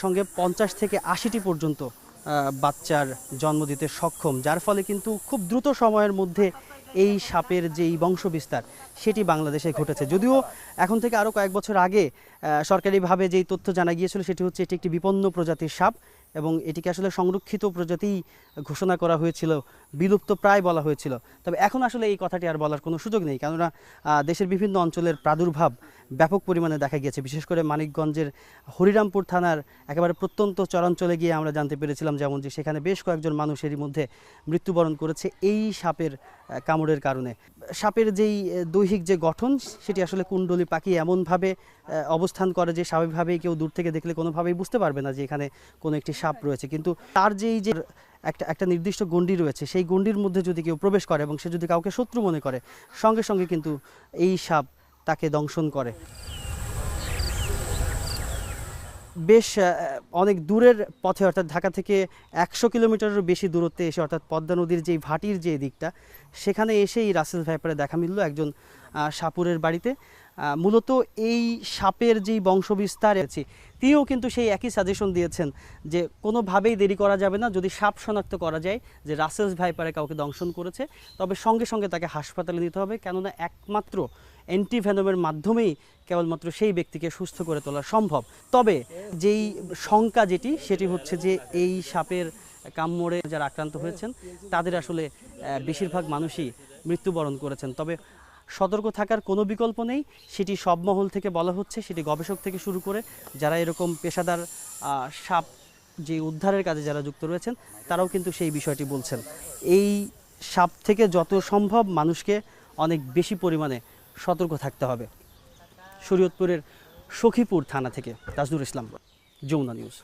একসঙ্গে 50 থেকে 80টি পর্যন্ত বাচ্চার জন্ম দিতে সক্ষম, যার ফলে কিন্তু খুব দ্রুত সময়ের মধ্যে এই সাপের যেই বংশবিস্তার সেটি বাংলাদেশে ঘটেছে। যদিও এখন থেকে আরও কয়েক বছর আগে সরকারিভাবে যেই তথ্য জানা গিয়েছিল সেটি হচ্ছে এটি একটি বিপন্ন প্রজাতির সাপ এবং এটিকে আসলে সংরক্ষিত প্রজাতি ঘোষণা করা হয়েছিল, বিলুপ্ত প্রায় বলা হয়েছিল। তবে এখন আসলে এই কথাটি আর বলার কোনো সুযোগ নেই, কেননা দেশের বিভিন্ন অঞ্চলের প্রাদুর্ভাব ব্যাপক পরিমাণে দেখা গিয়েছে। বিশেষ করে মানিকগঞ্জের হরিরামপুর থানার একেবারে প্রত্যন্ত চরাঞ্চলে গিয়ে আমরা জানতে পেরেছিলাম যেমন যে সেখানে বেশ কয়েকজন মানুষ এরই মধ্যে মৃত্যুবরণ করেছে এই সাপের কামড়ের কারণে। সাপের যেই দৈহিক যে গঠন সেটি আসলে কুণ্ডলী পাখি এমনভাবে অবস্থান করে যে স্বাভাবিকভাবেই কেউ দূর থেকে দেখলে কোনোভাবেই বুঝতে পারবে না যে এখানে কোনো একটি সাপ রয়েছে, কিন্তু তার যেই যে একটা নির্দিষ্ট গণ্ডি রয়েছে সেই গণ্ডির মধ্যে যদি কেউ প্রবেশ করে এবং সে যদি কাউকে শত্রু মনে করে সঙ্গে সঙ্গে কিন্তু এই সাপ তাকে দংশন করে। বেশ অনেক দূরের পথে অর্থাৎ ঢাকা থেকে 100 কিলোমিটারেরও বেশি দূরত্বে এসে অর্থাৎ পদ্মা নদীর যেই ভাটির যে দিকটা সেখানে এসে এই রাসেল ভাইপারে দেখা মিলল একজন সাপুরের বাড়িতে। মূলত এই সাপের যেই বংশবিস্তার আছে তিনিও কিন্তু সেই একই সাজেশন দিয়েছেন যে কোনোভাবেই দেরি করা যাবে না, যদি সাপ শনাক্ত করা যায় যে রাসেলস ভাইপারে কাউকে দংশন করেছে তবে সঙ্গে সঙ্গে তাকে হাসপাতালে নিতে হবে, কেননা একমাত্র অ্যান্টিভেনমের মাধ্যমেই কেবলমাত্র সেই ব্যক্তিকে সুস্থ করে তোলা সম্ভব। তবে যেই শঙ্কা সেটি হচ্ছে যে এই সাপের কামড়ে যারা আক্রান্ত হয়েছেন তাদের আসলে বেশিরভাগ মানুষই মৃত্যুবরণ করেছেন। তবে সতর্ক থাকার কোনো বিকল্প নেই, সেটি সব মহল থেকে বলা হচ্ছে, সেটি গবেষক থেকে শুরু করে যারা এরকম পেশাদার সাপ যে উদ্ধারের কাজে যারা যুক্ত রয়েছেন তারাও কিন্তু সেই বিষয়টি বলছেন। এই সাপ থেকে যত সম্ভব মানুষকে অনেক বেশি পরিমাণে সতর্ক থাকতে হবে। শরীয়তপুরের সখীপুর থানা থেকে তাজনুর ইসলাম, যমুনা নিউজ।